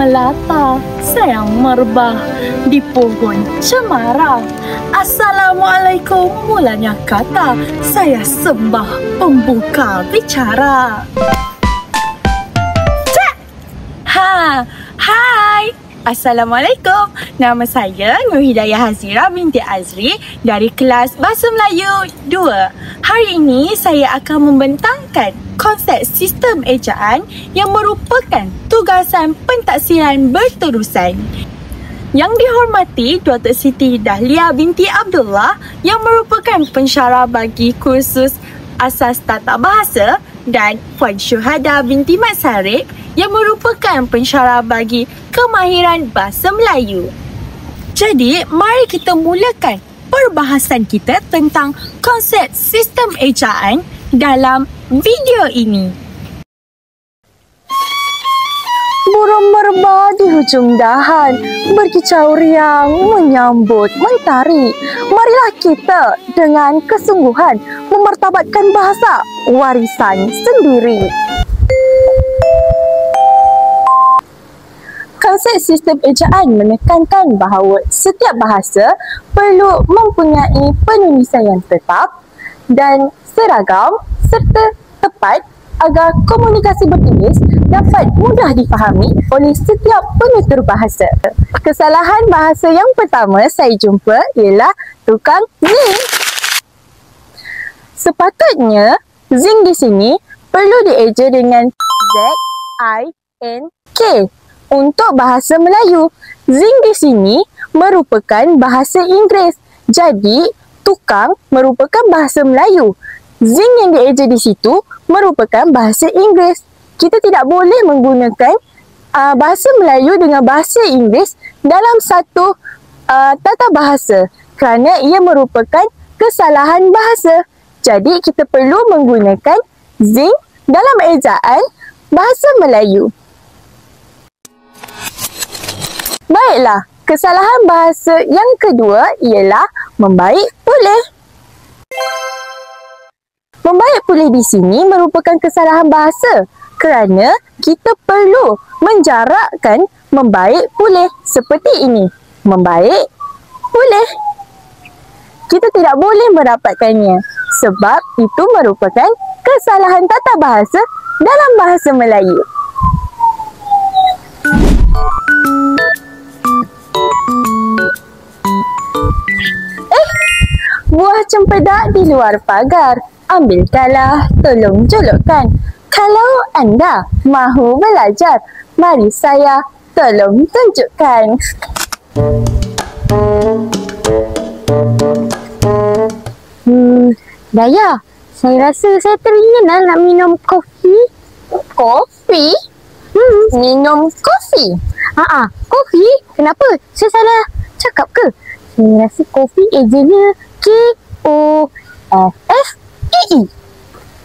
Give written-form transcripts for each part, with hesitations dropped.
melata, sayang merbah di pohon cemara. Assalamualaikum mulanya kata, saya sembah pembuka bicara. Cak! Hai! Assalamualaikum. Nama saya Nur Hidayah Hazira binti Azri dari kelas Bahasa Melayu 2. Hari ini saya akan membentangkan konsep sistem ejaan yang merupakan tugasan pentaksiran berterusan. Yang dihormati Dr. Siti Dahlia binti Abdullah yang merupakan pensyarah bagi kursus Asas Tata Bahasa, dan Puan Syuhada binti Mat Sarip yang merupakan pensyarah bagi kemahiran bahasa Melayu. Jadi, mari kita mulakan perbahasan kita tentang konsep sistem ejaan dalam video ini. Burung merbah di hujung dahan, berkicau riang menyambut mentari. Marilah kita dengan kesungguhan memartabatkan bahasa warisan sendiri. Konsep sistem ejaan menekankan bahawa setiap bahasa perlu mempunyai penulisan yang tetap dan seragam serta tepat agar komunikasi bertulis dapat mudah difahami oleh setiap penutur bahasa. Kesalahan bahasa yang pertama saya jumpa ialah tukang zing. Sepatutnya zing di sini perlu dieja dengan Z-I-N-K untuk bahasa Melayu. Zing di sini merupakan bahasa Inggeris. Jadi tukang merupakan bahasa Melayu. Zing yang dieja di situ merupakan bahasa Inggeris. Kita tidak boleh menggunakan bahasa Melayu dengan bahasa Inggeris dalam satu tata bahasa kerana ia merupakan kesalahan bahasa. Jadi kita perlu menggunakan zing dalam ejaan bahasa Melayu. Baiklah, kesalahan bahasa yang kedua ialah membaik pulih. Membaik pulih di sini merupakan kesalahan bahasa kerana kita perlu menjarakkan membaik pulih seperti ini. Membaik pulih. Kita tidak boleh merapatkannya sebab itu merupakan kesalahan tata bahasa dalam bahasa Melayu. Buah cempedak di luar pagar. Ambilkanlah, tolong jolokkan. Kalau anda mahu belajar, mari saya tolong tunjukkan. Daya, saya rasa saya teringin nak minum kopi. Kopi? Minum kopi? Kopi? Kenapa? Saya salah cakap ke? Saya rasa kopi ejanya K-O-F-F-E-E.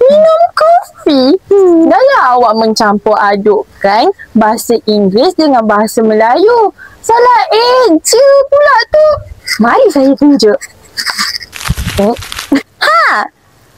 Minum kopi? Daya awak mencampur adukkan bahasa Inggeris dengan bahasa Melayu. Salah eja pula tu. Mari saya tunjuk.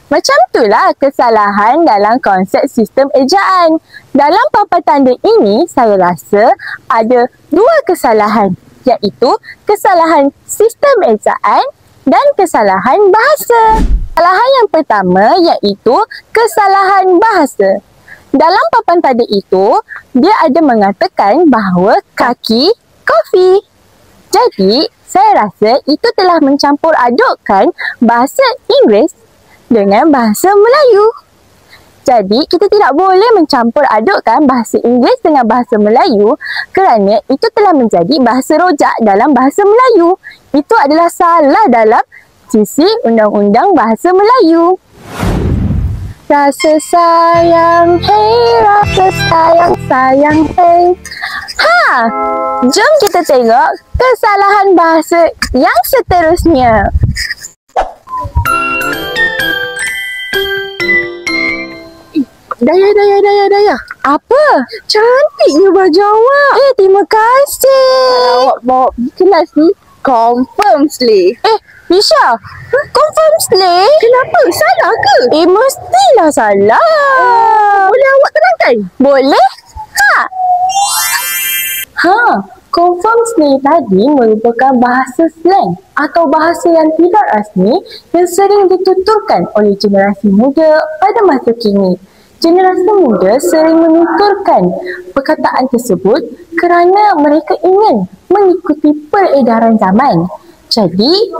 Macam itulah kesalahan dalam konsep sistem ejaan. Dalam papan tanda ini, saya rasa ada dua kesalahan, iaitu kesalahan sistem ejaan dan kesalahan bahasa. Kesalahan yang pertama iaitu kesalahan bahasa. Dalam papan tanda itu, dia ada mengatakan bahawa kaki kopi. Jadi, saya rasa itu telah mencampur adukkan bahasa Inggeris dengan bahasa Melayu. Jadi, kita tidak boleh mencampur adukkan bahasa Inggeris dengan bahasa Melayu kerana itu telah menjadi bahasa rojak dalam bahasa Melayu. Itu adalah salah dalam sisi undang-undang bahasa Melayu. Rasa sayang, hey, rasa sayang, sayang, hey. Jom kita tengok kesalahan bahasa yang seterusnya. Daya. Apa? Cantiknya baju awak. Terima kasih. Awak bawa kelas ni confirm slay. Nisha, confirm slay? Kenapa? Salah ke? Mestilah salah. Boleh awak terangkan? Boleh. Confirm slay tadi merupakan bahasa slang atau bahasa yang tidak rasmi yang sering dituturkan oleh generasi muda pada masa kini. Generasi muda sering menuturkan perkataan tersebut kerana mereka ingin mengikuti peredaran zaman. Jadi,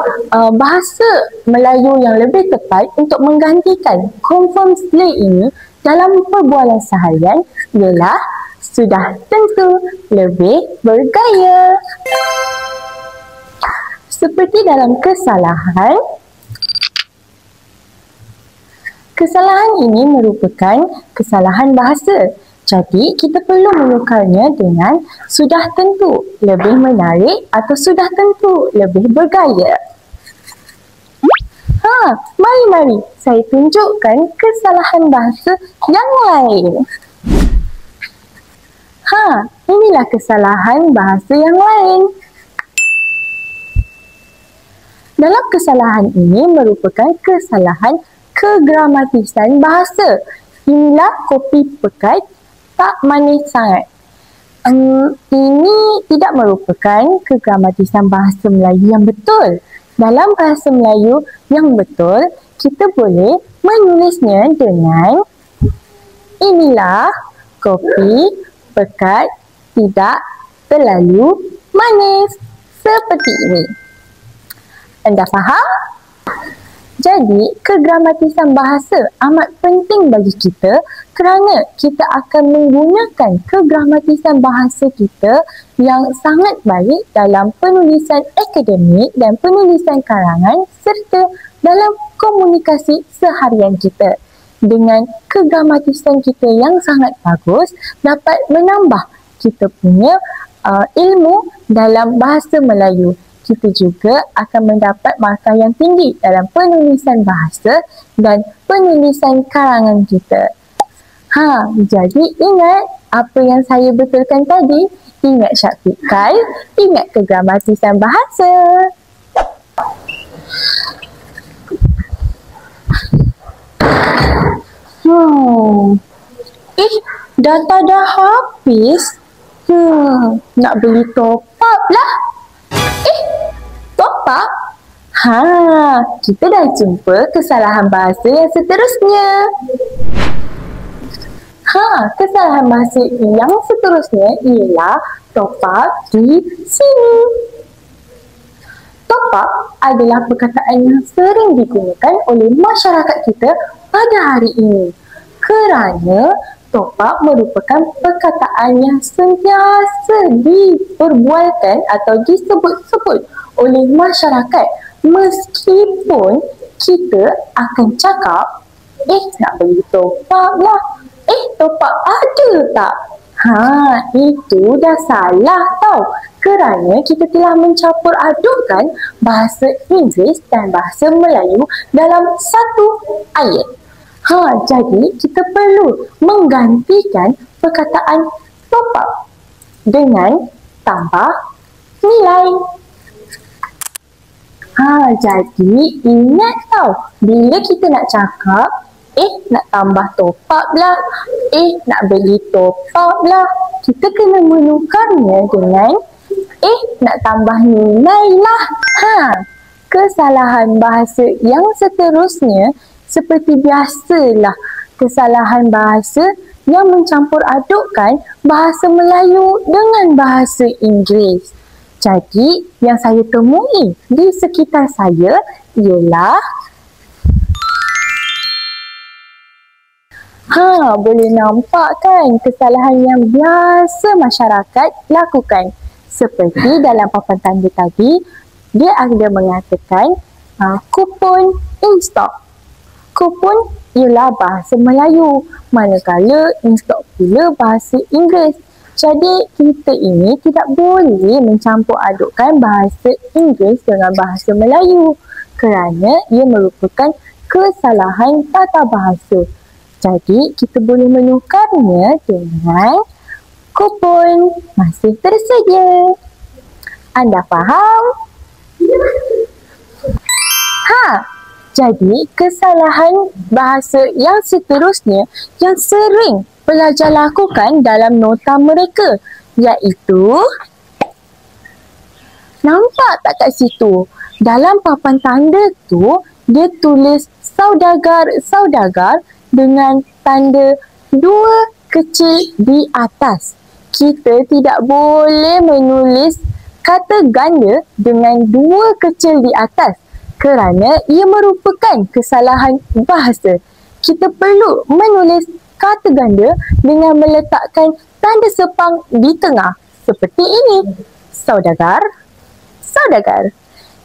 bahasa Melayu yang lebih tepat untuk menggantikan confirm slay ini dalam perbualan seharian ialah sudah tentu lebih bergaya. Seperti dalam kesalahan, kesalahan ini merupakan kesalahan bahasa. Jadi, kita perlu menukarnya dengan sudah tentu lebih menarik atau sudah tentu lebih bergaya. Mari saya tunjukkan kesalahan bahasa yang lain. Inilah kesalahan bahasa yang lain. Dalam kesalahan ini merupakan kesalahan kegramatisan bahasa. Inilah kopi pekat tak manis sangat. Ini tidak merupakan kegramatisan bahasa Melayu yang betul. Dalam bahasa Melayu yang betul, kita boleh menulisnya dengan inilah kopi pekat tidak terlalu manis. Seperti ini. Anda faham? Jadi, kegramatisan bahasa amat penting bagi kita kerana kita akan menggunakan kegramatisan bahasa kita yang sangat baik dalam penulisan akademik dan penulisan karangan serta dalam komunikasi seharian kita. Dengan kegramatisan kita yang sangat bagus dapat menambah kita punya ilmu dalam bahasa Melayu. Kita juga akan mendapat markah yang tinggi dalam penulisan bahasa dan penulisan karangan kita. Jadi ingat apa yang saya betulkan tadi. Ingat syaktikal, ingat kegramatisan bahasa. Data dah habis. Nak beli top up lah. Top up? Kita dah jumpa kesalahan bahasa yang seterusnya. Kesalahan bahasa yang seterusnya ialah top up di sini. Top up adalah perkataan yang sering digunakan oleh masyarakat kita pada hari ini. Kerana top up merupakan perkataan yang sentiasa diperbualkan atau disebut-sebut oleh masyarakat meskipun kita akan cakap nak beli top up lah, top up ada tak? Itu dah salah tau kerana kita telah mencampur adukkan bahasa Inggeris dan bahasa Melayu dalam satu ayat. Jadi kita perlu menggantikan perkataan top up dengan tambah nilai. Jadi ingat tau, bila kita nak cakap, nak tambah top up lah, nak beli top up lah, kita kena menukarnya dengan nak tambah nilai lah. Kesalahan bahasa yang seterusnya seperti biasalah kesalahan bahasa yang mencampur adukkan bahasa Melayu dengan bahasa Inggeris. Jadi, yang saya temui di sekitar saya ialah boleh nampak kan kesalahan yang biasa masyarakat lakukan. Seperti dalam papan tanda tadi, dia ada mengatakan kupon in stock. Kupon ialah bahasa Melayu, manakala in stock pula bahasa Inggeris. Jadi, kita ini tidak boleh mencampur adukkan bahasa Inggeris dengan bahasa Melayu kerana ia merupakan kesalahan tata bahasa. Jadi, kita boleh menukarnya dengan kupon masih tersedia. Anda faham? Jadi, kesalahan bahasa yang seterusnya yang sering pelajar lakukan dalam nota mereka iaitu, nampak tak kat situ? Dalam papan tanda tu, dia tulis saudagar dengan tanda 2 kecil di atas. Kita tidak boleh menulis kata ganda dengan 2 kecil di atas kerana ia merupakan kesalahan bahasa. Kita perlu menulis kata ganda dengan meletakkan tanda sepang di tengah seperti ini. Saudagar.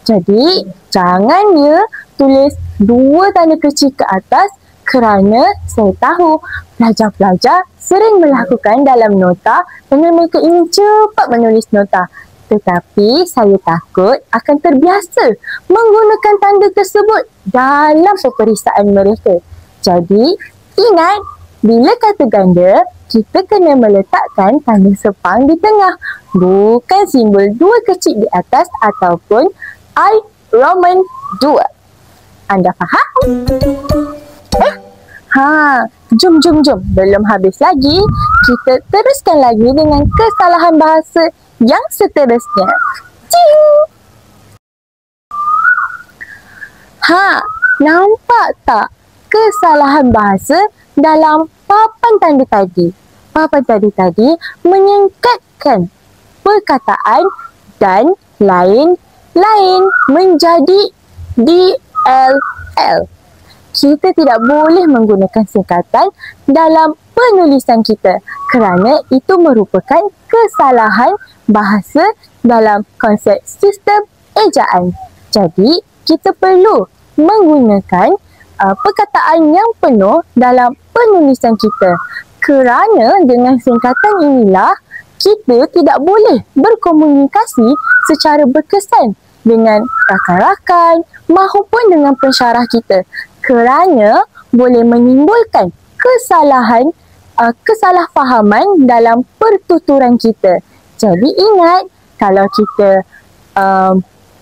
Jadi, jangan dia tulis 2 tanda kecil ke atas kerana saya tahu pelajar-pelajar sering melakukan dalam nota dengan mereka ingin cepat menulis nota. Tetapi saya takut akan terbiasa menggunakan tanda tersebut dalam peperiksaan mereka. Jadi, ingat, bila kata ganda, kita kena meletakkan tanda sepang di tengah. Bukan simbol 2 kecil di atas ataupun I Roman 2. Anda faham? Jom. Belum habis lagi. Kita teruskan lagi dengan kesalahan bahasa yang seterusnya. Cing! Nampak tak kesalahan bahasa dalam papan tanda tadi? Papan tanda tadi menyingkatkan perkataan dan lain-lain menjadi DLL. Kita tidak boleh menggunakan singkatan dalam penulisan kita kerana itu merupakan kesalahan bahasa dalam konsep sistem ejaan. Jadi, kita perlu menggunakan perkataan yang penuh dalam penulisan kita kerana dengan singkatan inilah kita tidak boleh berkomunikasi secara berkesan dengan rakan-rakan maupun dengan pensyarah kita kerana boleh menimbulkan kesalahfahaman dalam pertuturan kita. Jadi ingat, kalau kita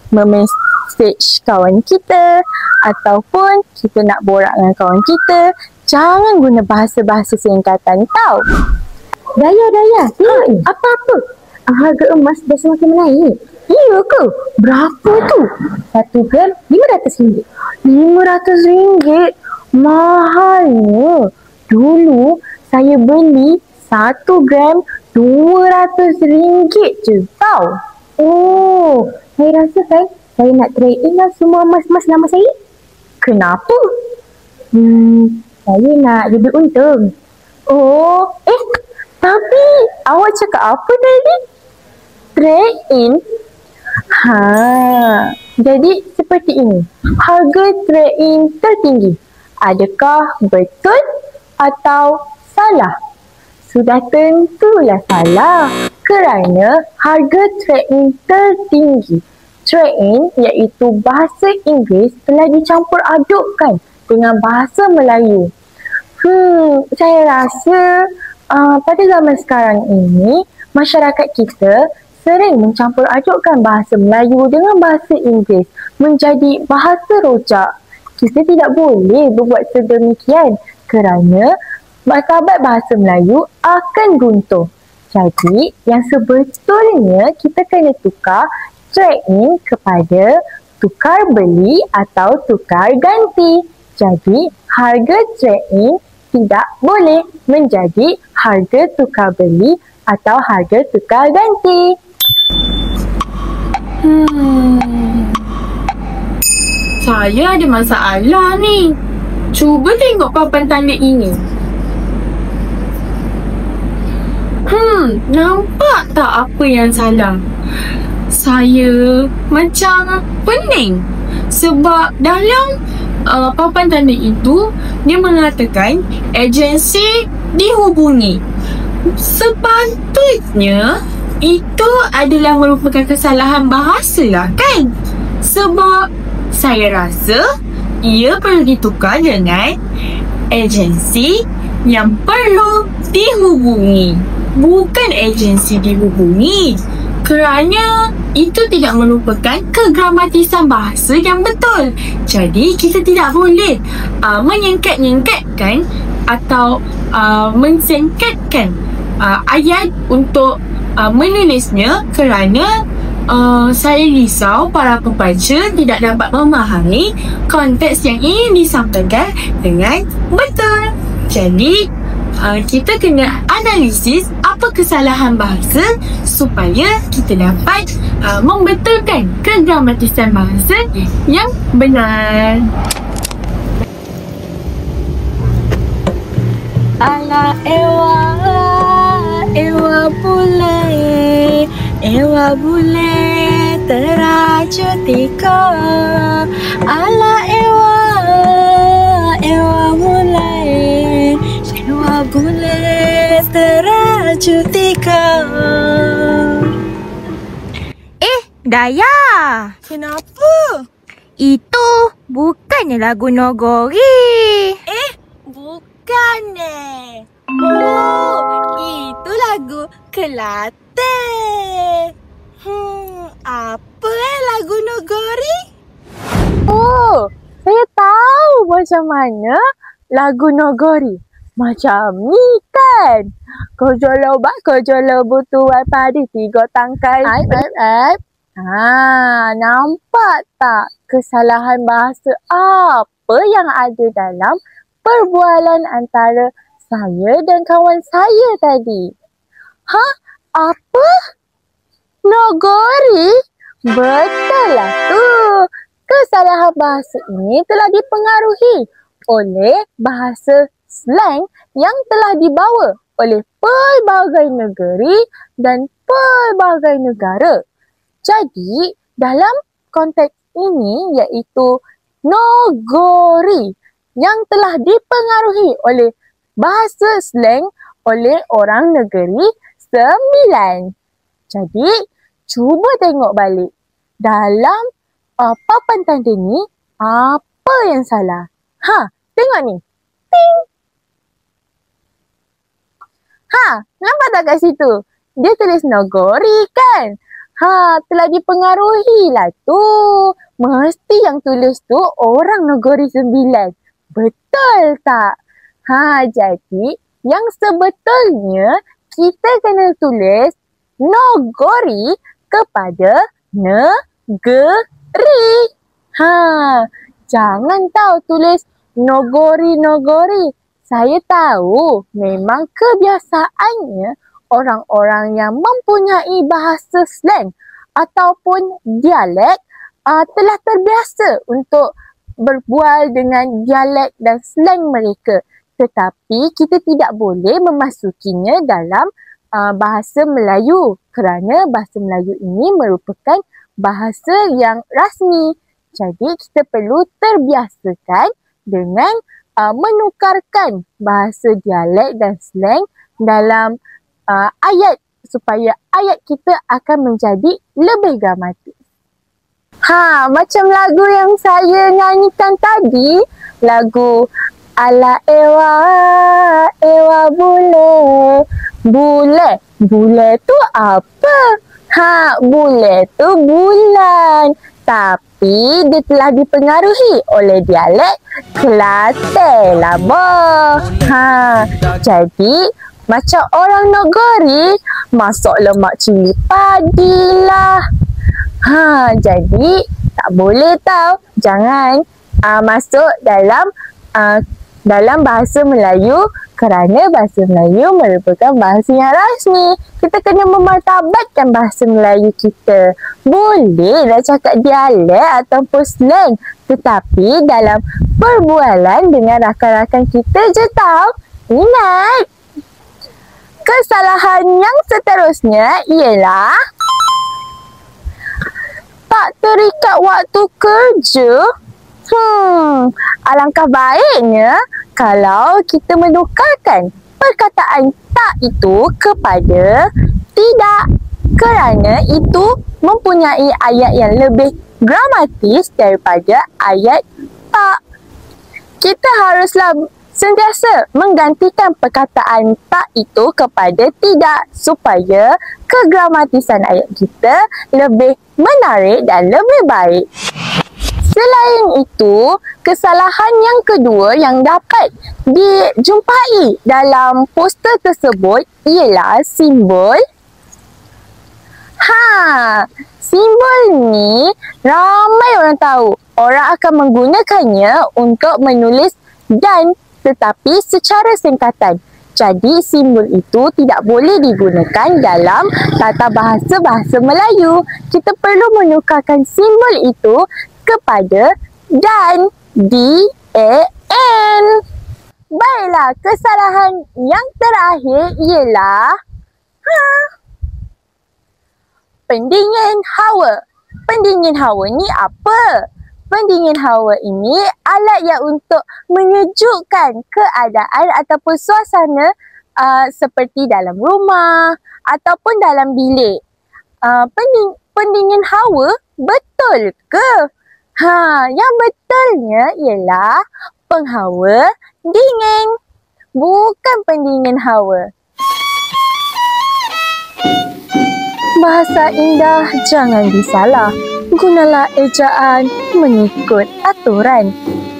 memesej kawan kita ataupun kita nak borak dengan kawan kita, jangan guna bahasa-bahasa singkatan tau. Daya, apa-apa? Harga emas dah semakin menaik. Iya ke? Berapa tu? 1 gram RM500. RM500? Mahalnya. Dulu saya beli 1 gram RM200 je tau. Oh, saya rasa kan saya nak trade in lah semua emas-emas nama saya. Kenapa? Saya nak jadi untung. Oh, tapi awak cakap apa tadi? Trade in? Jadi seperti ini. Harga trade in tertinggi. Adakah betul atau salah? Sudah tentulah salah kerana harga trade in tertinggi. Trade in iaitu bahasa Inggeris telah dicampur adukkan dengan bahasa Melayu. Saya rasa pada zaman sekarang ini masyarakat kita sering mencampur adukkan bahasa Melayu dengan bahasa Inggeris menjadi bahasa rojak. Kita tidak boleh berbuat sedemikian kerana martabat bahasa Melayu akan runtuh. Jadi, yang sebetulnya kita kena tukar trade in kepada tukar beli atau tukar ganti. Jadi, harga trade in tidak boleh menjadi harga tukar beli atau harga tukar ganti. Saya ada masalah ni. Cuba tengok papan tanda ini. Nampak tak apa yang salah? Saya macam pening sebab dalam papan tanda itu dia mengatakan agensi dihubungi. Sepatutnya itu adalah merupakan kesalahan bahasa lah kan? Sebab saya rasa ia perlu ditukar dengan agensi yang perlu dihubungi, bukan agensi dihubungi, kerana itu tidak merupakan kegramatisan bahasa yang betul. Jadi kita tidak boleh menyingkat-nyingkatkan atau mensingkatkan ayat untuk menulisnya kerana saya risau para pembaca tidak dapat memahami konteks yang ingin disampaikan dengan betul. Jadi, kita kena analisis apa kesalahan bahasa supaya kita dapat membetulkan kegramatisan bahasa yang benar. Ala ewa bule teraju tika. Ala ewa bule teraju tika. Daya, Kenapa? itu bukannya lagu Nogori. Bukan Oh, itu lagu Kelantan. Apa lagu Nogori? Oh, saya tahu macam mana lagu Nogori. Macam ni kan. Kojolo butuan padi 3 tangkai. Aib. Nampak tak kesalahan bahasa apa yang ada dalam perbualan antara saya dan kawan saya tadi? Apa? Nogori? Betul lah tu. Kesalahan bahasa ini telah dipengaruhi oleh bahasa slang yang telah dibawa oleh pelbagai negeri dan pelbagai negara. Jadi, dalam konteks ini iaitu Nogori yang telah dipengaruhi oleh bahasa slang oleh orang negeri 9. Jadi, cuba tengok balik. Dalam papan tanda ni, apa yang salah? Tengok ni. Ting! Nampak tak kat situ? Dia tulis Nogori kan? Telah dipengaruhi lah tu. Mesti yang tulis tu orang Nogori 9. Betul tak? Jadi yang sebetulnya kita kena tulis Nogori kepada negeri. Jangan tahu tulis Nogori. Saya tahu memang kebiasaannya orang-orang yang mempunyai bahasa slang ataupun dialek telah terbiasa untuk berbual dengan dialek dan slang mereka. Tetapi kita tidak boleh memasukinya dalam bahasa Melayu kerana bahasa Melayu ini merupakan bahasa yang rasmi. Jadi kita perlu terbiasakan dengan menukarkan bahasa dialek dan slang dalam ayat supaya ayat kita akan menjadi lebih gramatis. Macam lagu yang saya nyanyikan tadi, lagu Ala ewa bule tu apa? Bule tu bulan. Tapi dia telah dipengaruhi oleh dialek Kelantan lah boh. Jadi macam orang Nogori masak lemak cili padi lah. Jadi tak boleh tau. Jangan masuk dalam bahasa Melayu kerana bahasa Melayu merupakan bahasa yang rasmi. Kita kena memartabatkan bahasa Melayu kita. Boleh nak cakap dialek ataupun slang, tetapi dalam perbualan dengan rakan-rakan kita je tau. Ingat! Kesalahan yang seterusnya ialah tak terikat waktu kerja. Alangkah baiknya kalau kita menukarkan perkataan tak itu kepada tidak, kerana itu mempunyai ayat yang lebih gramatis daripada ayat tak. Kita haruslah sentiasa menggantikan perkataan tak itu kepada tidak supaya kegramatisan ayat kita lebih menarik dan lebih baik. Selain itu, kesalahan yang kedua yang dapat dijumpai dalam poster tersebut ialah simbol Simbol ni ramai orang tahu. Orang akan menggunakannya untuk menulis dan tetapi secara singkatan. Jadi simbol itu tidak boleh digunakan dalam tata bahasa Melayu. Kita perlu menukarkan simbol itu kepada dan, D-A-N. Baiklah, kesalahan yang terakhir ialah pendingin hawa. Pendingin hawa ni apa? Pendingin hawa ini alat yang untuk menyejukkan keadaan ataupun suasana seperti dalam rumah ataupun dalam bilik. Pendingin hawa betul ke? Yang betulnya ialah penghawa dingin, bukan pendingin hawa. Bahasa indah jangan disalah. Gunalah ejaan mengikut aturan.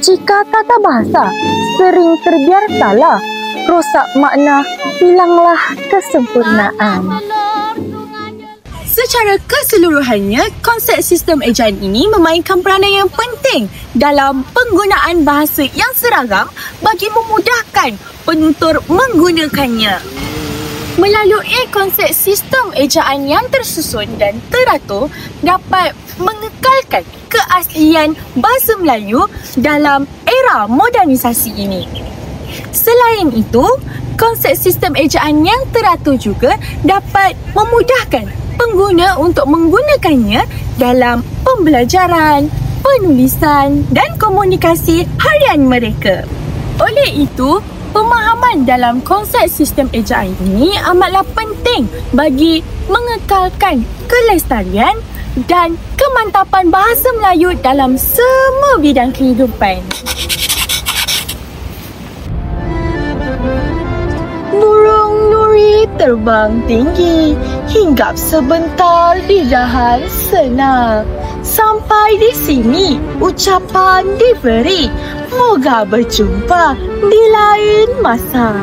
Jika tata bahasa sering terbiar salah, rosak makna, hilanglah kesempurnaan. Secara keseluruhannya, konsep sistem ejaan ini memainkan peranan yang penting dalam penggunaan bahasa yang seragam bagi memudahkan penutur menggunakannya. Melalui konsep sistem ejaan yang tersusun dan teratur dapat mengekalkan keaslian bahasa Melayu dalam era modernisasi ini. Selain itu, konsep sistem ejaan yang teratur juga dapat memudahkan pengguna untuk menggunakannya dalam pembelajaran, penulisan dan komunikasi harian mereka. Oleh itu, pemahaman dalam konsep sistem ejaan ini amatlah penting bagi mengekalkan kelestarian dan kemantapan bahasa Melayu dalam semua bidang kehidupan. Burung nuri terbang tinggi, hinggap sebentar di dahan senang. Sampai di sini ucapan diberi. Moga berjumpa di lain masa.